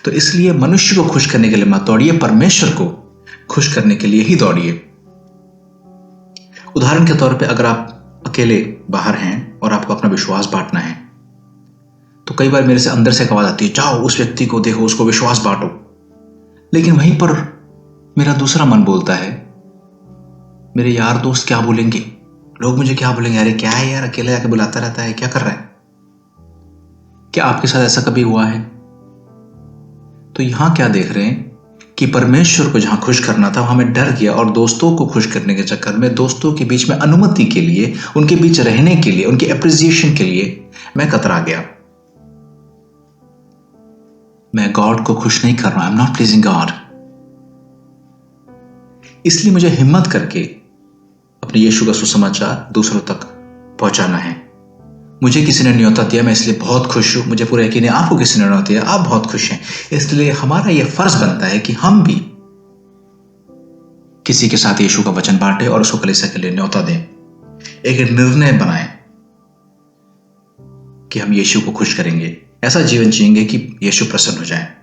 तो इसलिए मनुष्य को खुश करने के लिए मत दौड़िए, परमेश्वर को खुश करने के लिए ही दौड़िए। उदाहरण के तौर पे अगर आप अकेले बाहर हैं और आपको अपना विश्वास बांटना है, तो कई बार मेरे से अंदर से एक आवाज आती है, जाओ उस व्यक्ति को देखो, उसको विश्वास बांटो। लेकिन वहीं पर मेरा दूसरा मन बोलता है, मेरे यार दोस्त क्या बोलेंगे, लोग मुझे क्या बोलेंगे, अरे क्या है यार अकेले जाके बुलाता रहता है, क्या कर रहा है? क्या आपके साथ ऐसा कभी हुआ है? तो यहां क्या देख रहे हैं कि परमेश्वर को जहां खुश करना था वहां मैं डर गया और दोस्तों को खुश करने के चक्कर में, दोस्तों के बीच में अनुमति के लिए, उनके बीच रहने के लिए, उनके एप्रिसिएशन के लिए मैं कतरा गया। मैं गॉड को खुश नहीं कर रहा, I am not pleasing God. इसलिए मुझे हिम्मत करके अपने यीशु का सुसमाचार दूसरों तक पहुंचाना है। मुझे किसी ने न्योता दिया, मैं इसलिए बहुत खुश हूं। मुझे पूरा यकीन है आपको किसी ने न्योता दिया, आप बहुत खुश हैं। इसलिए हमारा यह फर्ज बनता है कि हम भी किसी के साथ यीशु का वचन बांटें और उसको कलीसिया के लिए न्योता दें। एक निर्णय बनाएं कि हम यीशु को खुश करेंगे, ऐसा जीवन जिएंगे कि यीशु प्रसन्न हो जाए,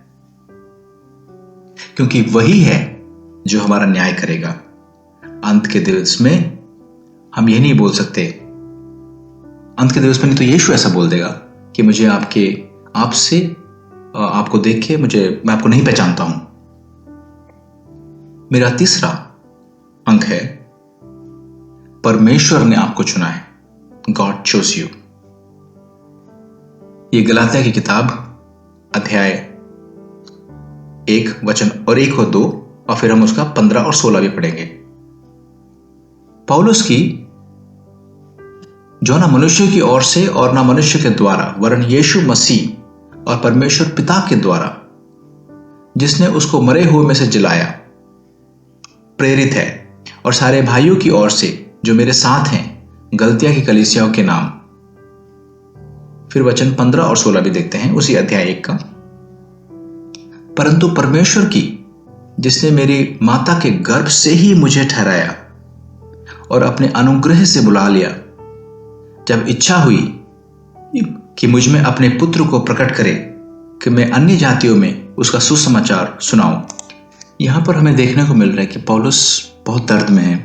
क्योंकि वही है जो हमारा न्याय करेगा। अंत के दिवस में हम यह नहीं बोल सकते, अंत के दिवस में नहीं तो यीशु ऐसा बोल देगा कि मुझे आपको देख के मैं आपको नहीं पहचानता हूं। मेरा तीसरा अंक है, परमेश्वर ने आपको चुना है। God chose you. ये गलातिया की किताब अध्याय 1 वचन और 1 और 2, और फिर हम उसका 15 और 16 भी पढ़ेंगे। पौलुस की जो ना मनुष्य की ओर से और ना मनुष्य के द्वारा वरन यीशु मसीह और परमेश्वर पिता के द्वारा जिसने उसको मरे हुए में से जिलाया प्रेरित है, और सारे भाइयों की ओर से जो मेरे साथ हैं गलतिया की कलीसियाओं के नाम। फिर वचन 15 और 16 भी देखते हैं उसी अध्याय 1 का। परंतु परमेश्वर की जिसने मेरी माता के गर्भ से ही मुझे ठहराया और अपने अनुग्रह से बुला लिया, जब इच्छा हुई कि मुझ में अपने पुत्र को प्रकट करे कि मैं अन्य जातियों में उसका सुसमाचार सुनाऊं। यहां पर हमें देखने को मिल रहा है कि पौलुस बहुत दर्द में है,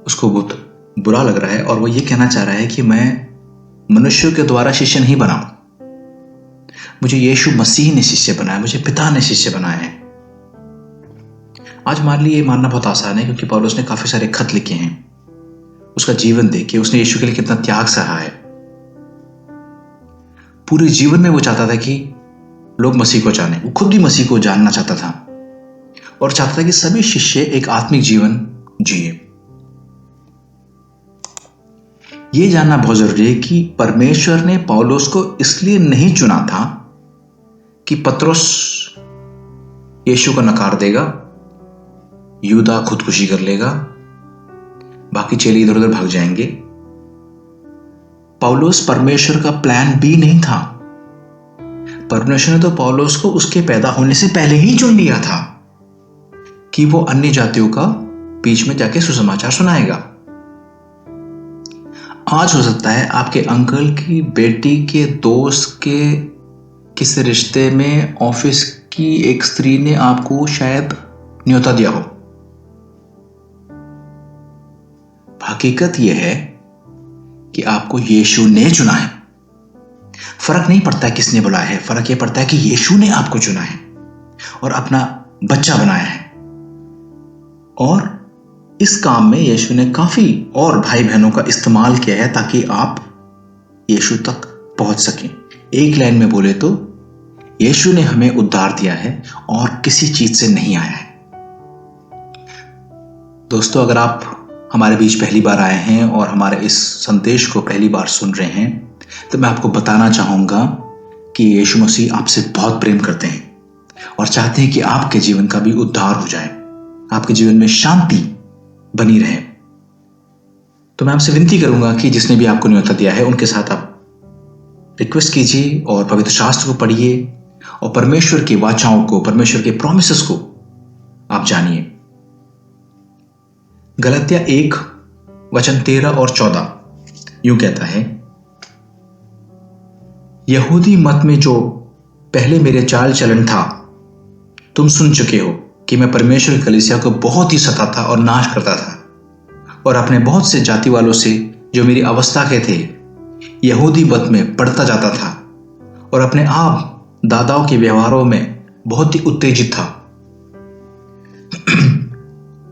उसको बहुत बुरा लग रहा है और वो ये कहना चाह रहा है कि मैं मनुष्यों के द्वारा शिष्य नहीं बना, मुझे यीशु मसीह ने शिष्य बनाया, मुझे पिता ने शिष्य बनाया है। आज हमारे लिए ये मानना बहुत आसान है, क्योंकि पौलुस ने काफी सारे खत लिखे हैं। उसका जीवन देखिए, उसने यीशु के लिए कितना त्याग सहा है। पूरे जीवन में वो चाहता था कि लोग मसीह को जाने, वो खुद भी मसीह को जानना चाहता था और चाहता था कि सभी शिष्य एक आत्मिक जीवन जिए। यह जानना बहुत जरूरी है कि परमेश्वर ने पौलुस को इसलिए नहीं चुना था कि पतरस यीशु को नकार देगा, यूदा खुदकुशी कर लेगा, बाकी चेले इधर उधर भाग जाएंगे। पौलुस परमेश्वर का प्लान बी नहीं था। परमेश्वर ने तो पौलुस को उसके पैदा होने से पहले ही चुन लिया था कि वो अन्य जातियों का बीच में जाके सुसमाचार सुनाएगा। आज हो सकता है आपके अंकल की बेटी के दोस्त के किसी रिश्ते में ऑफिस की एक स्त्री ने आपको शायद न्योता दिया हो। हकीकत यह है कि आपको यीशु ने चुना है। फर्क नहीं पड़ता है किसने बुलाया है, फर्क यह पड़ता है कि यीशु ने आपको चुना है और अपना बच्चा बनाया है। और इस काम में यीशु ने काफी और भाई बहनों का इस्तेमाल किया है ताकि आप यीशु तक पहुंच सकें। एक लाइन में बोले तो यीशु ने हमें उद्धार दिया है और किसी चीज से नहीं आया है। दोस्तों, अगर आप हमारे बीच पहली बार आए हैं और हमारे इस संदेश को पहली बार सुन रहे हैं, तो मैं आपको बताना चाहूंगा कि यीशु मसीह आपसे बहुत प्रेम करते हैं और चाहते हैं कि आपके जीवन का भी उद्धार हो जाए, आपके जीवन में शांति बनी रहे। तो मैं आपसे विनती करूंगा कि जिसने भी आपको न्योता दिया है उनके साथ आप रिक्वेस्ट कीजिए और पवित्र शास्त्र को पढ़िए और परमेश्वर की वाचाओं को, परमेश्वर के प्रॉमिसेस को आप जानिए। गलातिया 1 वचन 13 और 14 यूं कहता है, यहूदी मत में जो पहले मेरे चाल चलन था तुम सुन चुके हो कि मैं परमेश्वर की कलीसिया को बहुत ही सताता और नाश करता था और अपने बहुत से जाति वालों से जो मेरी अवस्था के थे यहूदी मत में बढ़ता जाता था और अपने आप दादाओं के व्यवहारों में बहुत ही उत्तेजित था।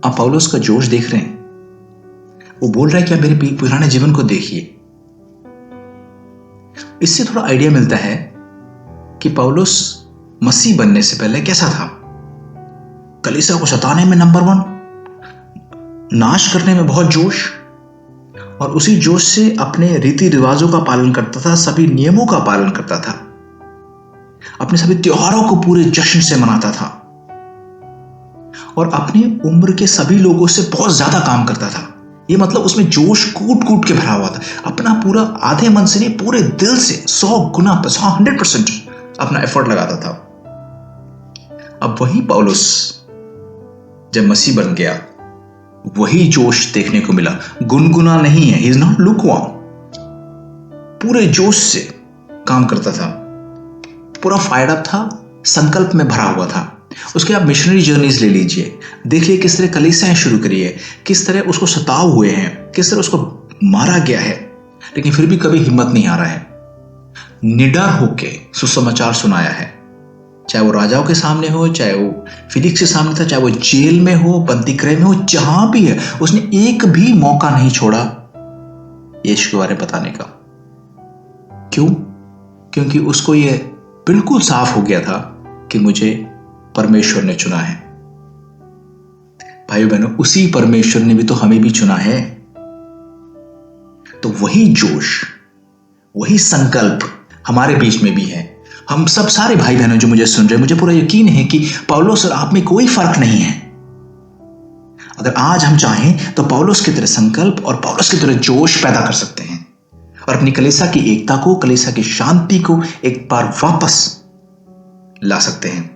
आप पौलुस का जोश देख रहे हैं, वो बोल रहा है कि आप मेरे पुराने जीवन को देखिए। इससे थोड़ा आइडिया मिलता है कि पौलुस मसीह बनने से पहले कैसा था। कलीसिया को सताने में नंबर 1, नाश करने में बहुत जोश, और उसी जोश से अपने रीति रिवाजों का पालन करता था, सभी नियमों का पालन करता था, अपने सभी त्योहारों को पूरे जश्न से मनाता था और अपनी उम्र के सभी लोगों से बहुत ज्यादा काम करता था। ये मतलब उसमें जोश कूट कूट के भरा हुआ था, अपना पूरा आधे मन से नहीं पूरे दिल से 100 गुना 100% अपना एफर्ट लगाता था। अब वही पौलुस जब मसीह बन गया, वही जोश देखने को मिला। गुनगुना नहीं है, ही इज नॉट लुकवार्म, पूरे जोश से काम करता था, पूरा फायर्ड अप था, संकल्प में भरा हुआ था। उसके आप मिशनरी जर्नीज ले लीजिए, देखिए किस तरह कलीसियाएं शुरू करी है, किस तरह उसको सताव हुए हैं, किस तरह उसको मारा गया है, लेकिन फिर भी कभी हिम्मत नहीं आ रहा है। निडर होके सुसमाचार सुनाया है, चाहे वो राजाओं के सामने हो, चाहे वो फिलिक्स के सामने था, चाहे वो जेल में हो, बंदीगृह में हो, जहां भी है उसने एक भी मौका नहीं छोड़ा यीशु के बारे में बताने का। क्यों? क्योंकि उसको ये बिल्कुल साफ हो गया था कि मुझे परमेश्वर ने चुना है। भाइयों बहनों, उसी परमेश्वर ने भी तो हमें भी चुना है। तो वही जोश, वही संकल्प हमारे बीच में भी है। हम सब सारे भाई बहनों जो मुझे सुन रहे हैं, मुझे पूरा यकीन है कि पौलुस और आप में कोई फर्क नहीं है। अगर आज हम चाहें तो पौलुस की तरह संकल्प और पौलुस की तरह जोश पैदा कर सकते हैं और अपनी कलीसिया की एकता को, कलीसिया की शांति को एक बार वापस ला सकते हैं।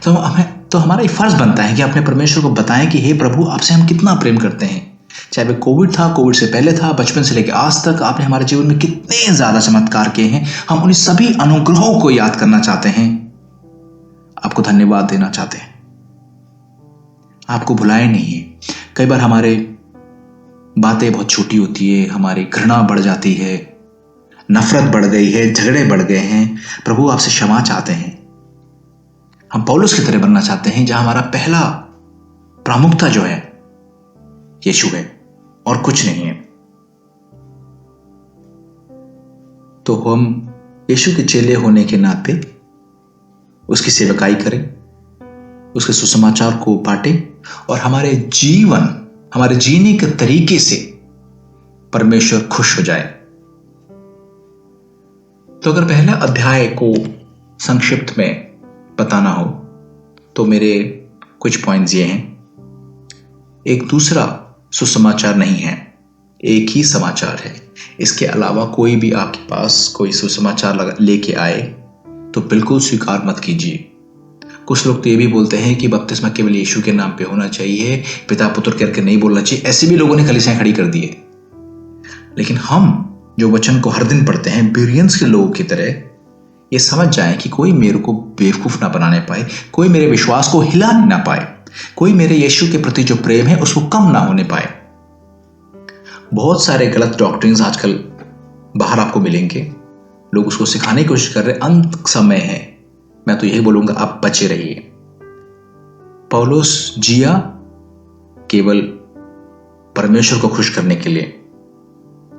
तो हमारा ये फर्ज बनता है कि अपने परमेश्वर को बताएं कि हे प्रभु, आपसे हम कितना प्रेम करते हैं। चाहे वह कोविड था, कोविड से पहले था, बचपन से लेकर आज तक आपने हमारे जीवन में कितने ज्यादा चमत्कार किए हैं। हम उन सभी अनुग्रहों को याद करना चाहते हैं, आपको धन्यवाद देना चाहते हैं, आपको भुलाए नहीं है। कई बार हमारे बातें बहुत छोटी होती है, हमारी घृणा बढ़ जाती है, नफरत बढ़ गई है, झगड़े बढ़ गए हैं। प्रभु आपसे क्षमा चाहते हैं। हम पौलुस की तरह बनना चाहते हैं, जहां हमारा पहला प्रामुख्यता जो है यीशु है और कुछ नहीं है। तो हम यीशु के चेले होने के नाते उसकी सेवकाई करें, उसके सुसमाचार को बांटें और हमारे जीवन, हमारे जीने के तरीके से परमेश्वर खुश हो जाए। तो अगर पहला अध्याय को संक्षिप्त में बताना हो तो मेरे कुछ पॉइंट्स ये हैं। एक दूसरा सुसमाचार नहीं है, एक ही समाचार है। इसके अलावा कोई भी आपके पास कोई सुसमाचार लेके आए तो बिल्कुल स्वीकार मत कीजिए। कुछ लोग तो ये भी बोलते हैं कि बपतिस्मा केवल यीशु के नाम पे होना चाहिए, पिता पुत्र करके नहीं बोलना चाहिए। ऐसे भी लोगों ने कलीसियां खड़ी कर दी है। लेकिन हम जो वचन को हर दिन पढ़ते हैं, बिलियंस के लोगों की तरह ये समझ जाए कि कोई मेरे को बेवकूफ ना बनाने पाए, कोई मेरे विश्वास को हिला ना पाए, कोई मेरे यीशु के प्रति जो प्रेम है उसको कम ना होने पाए। बहुत सारे गलत डॉक्ट्रिन्स आजकल बाहर आपको मिलेंगे, लोग उसको सिखाने की कोशिश कर रहे हैं। अंत समय है, मैं तो यही बोलूंगा, आप बचे रहिए। पौलुस जिया केवल परमेश्वर को खुश करने के लिए,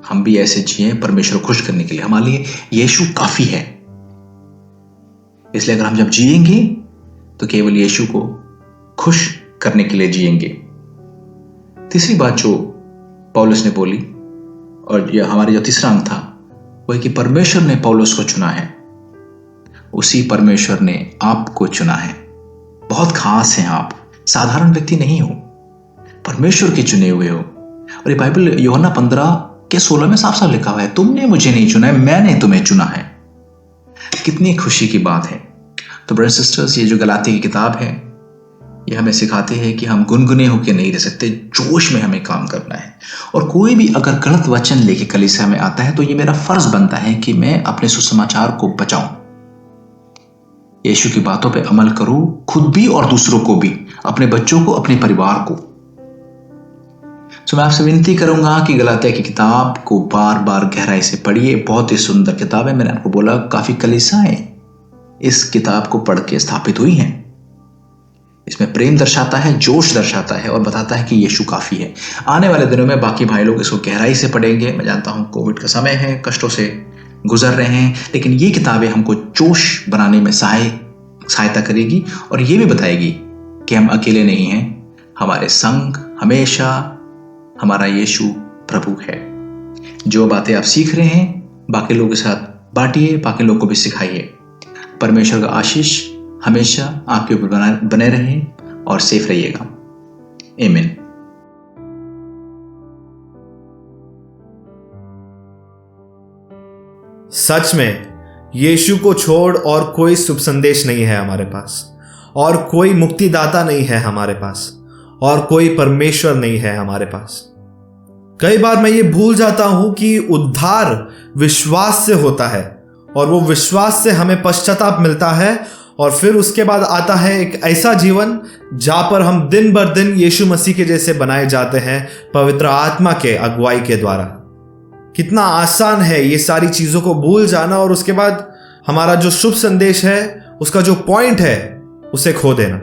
हम भी ऐसे जिए परमेश्वर को खुश करने के लिए। हमारे लिए यीशु काफी है। इसलिए अगर हम जब जिएंगे तो केवल यीशु को खुश करने के लिए जिएंगे। तीसरी बात जो पौलुस ने बोली, और यह हमारे जो तीसरा अंक था, वह है कि परमेश्वर ने पौलुस को चुना है, उसी परमेश्वर ने आपको चुना है। बहुत खास हैं आप, साधारण व्यक्ति नहीं हो, परमेश्वर के चुने हुए हो। और ये बाइबल यूहन्ना 15:16 में साफ साफ लिखा हुआ है, तुमने मुझे नहीं चुना है, मैंने तुम्हें चुना है। कितनी खुशी की बात है। तो ब्रदर्स सिस्टर्स, ये जो गलाती की किताब है, ये हमें सिखाते हैं कि हम गुनगुने होकर नहीं रह सकते, जोश में हमें काम करना है। और कोई भी अगर गलत वचन लेके कलीसिया में आता है तो ये मेरा फर्ज बनता है कि मैं अपने सुसमाचार को बचाऊं, यीशु की बातों पे अमल करूं, खुद भी और दूसरों को भी, अपने बच्चों को, अपने परिवार को। तो मैं आपसे विनती करूंगा कि गलातिया की किताब को बार बार गहराई से पढ़िए। बहुत ही सुंदर किताब है। मैंने आपको बोला काफी कलीसियाएं इस किताब को पढ़ के स्थापित हुई हैं। इसमें प्रेम दर्शाता है, जोश दर्शाता है और बताता है कि यीशु काफी है। आने वाले दिनों में बाकी भाई लोग इसको गहराई से पढ़ेंगे। मैं जानता हूं कोविड का समय है, कष्टों से गुजर रहे हैं, लेकिन ये किताबें हमको जोश बनाने में सहायता करेगी और ये भी बताएगी कि हम अकेले नहीं हैं, हमारे संग हमेशा हमारा यीशु प्रभु है। जो बातें आप सीख रहे हैं बाकी लोगों के साथ बांटिए, बाकी लोगों को भी सिखाइए। परमेश्वर का आशीष हमेशा आपके ऊपर बने रहे और सेफ रहिएगा। आमीन। सच में यीशु को छोड़ और कोई शुभ संदेश नहीं है हमारे पास, और कोई मुक्तिदाता नहीं है हमारे पास, और कोई परमेश्वर नहीं है हमारे पास। कई बार मैं ये भूल जाता हूं कि उद्धार विश्वास से होता है, और वो विश्वास से हमें पश्चाताप मिलता है, और फिर उसके बाद आता है एक ऐसा जीवन जहां पर हम दिन भर दिन यीशु मसीह के जैसे बनाए जाते हैं पवित्र आत्मा के अगुवाई के द्वारा। कितना आसान है ये सारी चीजों को भूल जाना, और उसके बाद हमारा जो शुभ संदेश है, उसका जो पॉइंट है, उसे खो देना।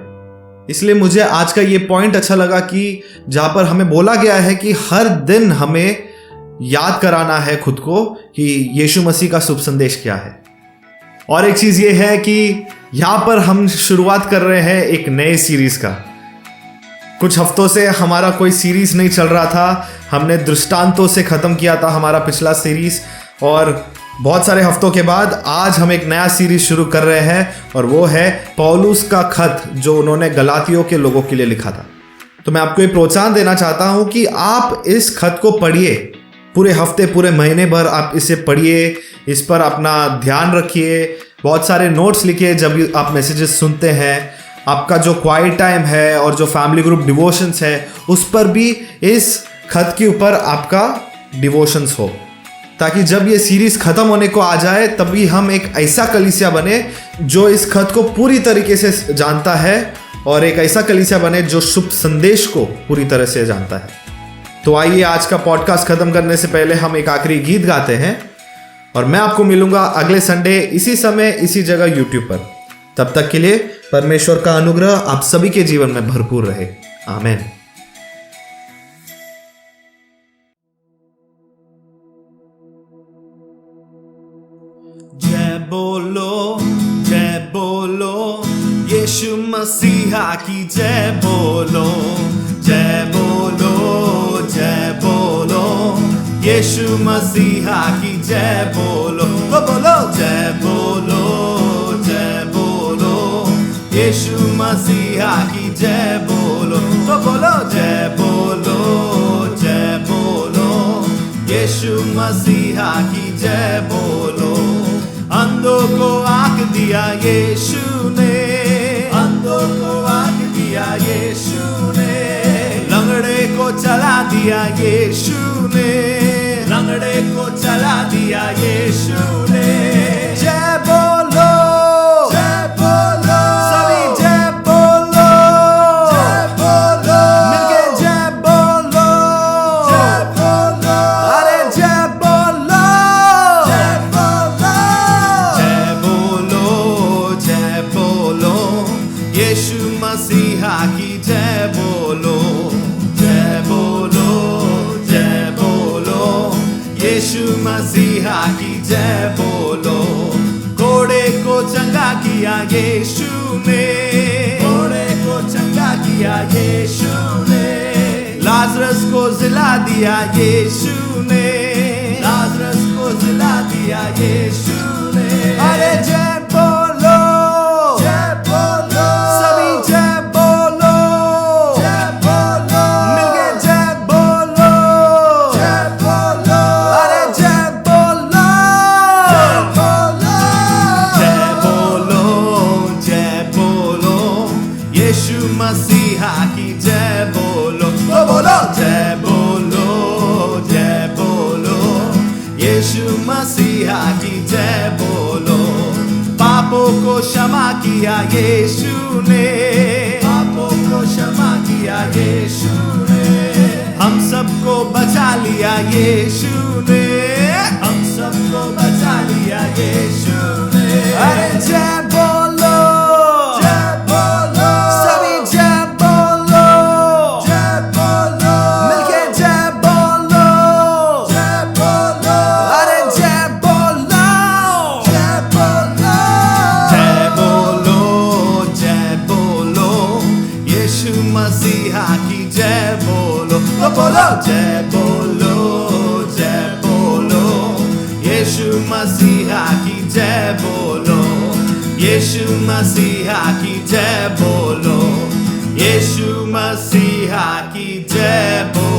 इसलिए मुझे आज का ये पॉइंट अच्छा लगा कि जहां पर हमें बोला गया है कि हर दिन हमें याद कराना है खुद को कि यीशु मसीह का शुभ संदेश क्या है। और एक चीज ये है कि यहां पर हम शुरुआत कर रहे हैं एक नए सीरीज का। कुछ हफ्तों से हमारा कोई सीरीज नहीं चल रहा था। हमने दृष्टांतों से खत्म किया था हमारा पिछला सीरीज, और बहुत सारे हफ्तों के बाद आज हम एक नया सीरीज शुरू कर रहे हैं, और वो है पौलुस का खत जो उन्होंने गलातियों के लोगों के लिए लिखा था। तो मैं आपको ये प्रोत्साहन देना चाहता हूं कि आप इस खत को पढ़िए, पूरे हफ्ते पूरे महीने भर आप इसे पढ़िए, इस पर अपना ध्यान रखिए, बहुत सारे नोट्स लिखिए जब आप मैसेजेस सुनते हैं। आपका जो क्वाइट टाइम है और जो फैमिली ग्रुप डिवोशंस है, उस पर भी इस खत के ऊपर आपका डिवोशंस हो, ताकि जब ये सीरीज खत्म होने को आ जाए तभी हम एक ऐसा कलीसिया बने जो इस खत को पूरी तरीके से जानता है, और एक ऐसा कलीसिया बने जो शुभ संदेश को पूरी तरह से जानता है। तो आइए आज का पॉडकास्ट खत्म करने से पहले हम एक आखिरी गीत गाते हैं, और मैं आपको मिलूंगा अगले संडे इसी समय इसी जगह यूट्यूब पर। तब तक के लिए परमेश्वर का अनुग्रह आप सभी के जीवन में भरपूर रहे। आमीन। जय बोलो यीशु मसीहा की जय बोलो, जय बोलो, जय बोलो यीशु मसीहा की जय बोलो, तो बोलो जय बोलो, जय बोलो यीशु मसीहा की जय बोलो, तो बोलो जय बोलो, जय बोलो यीशु मसीहा की जय बोलो। अंधों को आंख दिया यीशु ने, अंधों को आंख दिया यीशु ने, लंगड़े को चला दिया यीशु ने, लंगड़े को चला दिया यीशु ने। जय बोलो, जय बोलो, सभी जय बोलो, जय बोलो, मिलके जय बोलो, जय बोलो, अरे जय बोलो, जय बोलो, जय बोलो, जय बोलो यीशु मसीहा की जय बोलो, जय बोलो, जय बोलो यीशु मसीहा की जय बोलो। घोड़े को चंगा किया यीशु ने, घोड़े को चंगा किया यीशु ने, लाजरस को जिला दिया यीशु ने, लाजरस को जिला दिया यीशु ने। अरे जय बोलो, जय बोलो, सभी जय बोलो, जय बोलो, मिलके जय बोलो, जय बोलो, अरे जय बोलो, जय बोलो, जय बोलो, जय बोलो यीशु मसीहा की जय बोलो, तो बोलो जय बोलो, जय बोलो यीशु मसीहा की जय बोलो। पापों को क्षमा किया यीशु ने, पापों को क्षमा किया यीशु ने, हम सबको बचा लिया यीशु ने, हम सबको बचा लिया यीशु ने। अरे जय बोलो, जय बोलो, सभी जय बोलो, जय बोलो, मिलके जय बोलो, जय बोलो, अरे जय बोलो, जय बोलो, जय बोलो, जय बोलो यीशु मसीहा की जय बोलो, तो बोलो जय बोलो, जय बोलो यीशु मसीहा की जय बोलो, यीशु मसीहा की जय बोलो, यीशु मसीहा की जय बोलो।